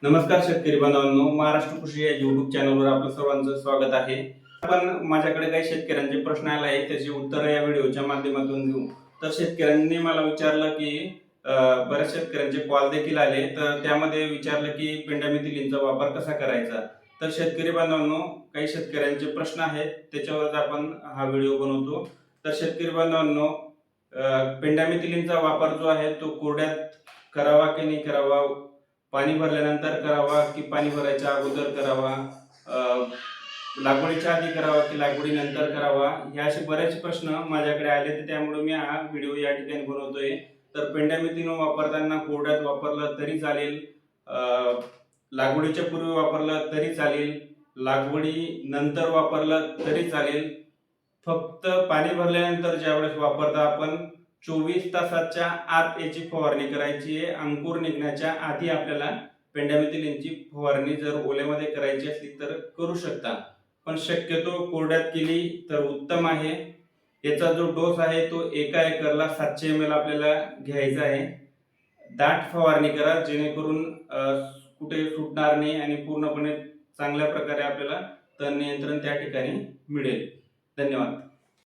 नमस्कार शेतकरी बांधवांनो, महाराष्ट्र कृषी या YouTube चॅनलवर आपलं सर्वांचं स्वागत आहे. आपण माझ्याकडे काही शेतकऱ्यांचे प्रश्न आले आहेत, त्याची उत्तरं या व्हिडिओच्या माध्यमातून देऊ. तर शेतकऱ्यांनी मला विचारलं की बऱ्याच शेतकऱ्यांचे कॉल देखील आले, तर त्यामध्ये विचारलं की पेंडामिथिलिनचा वापर कसा करायचा. तर शेतकरी बांधवांनो, काही शेतकऱ्यांचे प्रश्न आहेत, त्याच्यावर आपण हा व्हिडिओ बनवतो. तर शेतकरी बांधवांनो, पेंडामिथिलिनचा वापर जो आहे तो कोरड्यात करावा की नाही करावा, पाणी भरल्यानंतर करावा की पाणी भरायच्या अगोदर करावा, लागवडीच्या आधी करावा की लागवडीनंतर करावा, हे असे बरेच प्रश्न माझ्याकडे आले. तर त्यामुळे मी हा व्हिडिओ या ठिकाणी बनवतोय. तर पेंडामिथिलिन वापरताना कोरड्यात वापरलं तरी चालेल, लागवडीच्या पूर्वी वापरलं तरी चालेल, लागवडी नंतर वापरलं तरी चालेल. फक्त पाणी भरल्यानंतर ज्यावेळेस वापरता आपण 24 तासाच्या आत याची फवारणी करायची आहे. अंकुर निघण्याच्या आधी आपल्याला पेंडामिथिलिनची फवारणी जर ओल्यामध्ये करायची असली तर करू शकता, पण शक्यतो कोरड्यात केली तर उत्तम आहे. याचा जो डोस आहे तो एका एकरला 700 ml आपल्याला घ्यायचा आहे. दाट फवारणी करा, जेणेकरून कुठे सुटणार नाही आणि पूर्णपणे चांगल्या प्रकारे आपल्याला तण नियंत्रण त्या ठिकाणी मिळेल. धन्यवाद.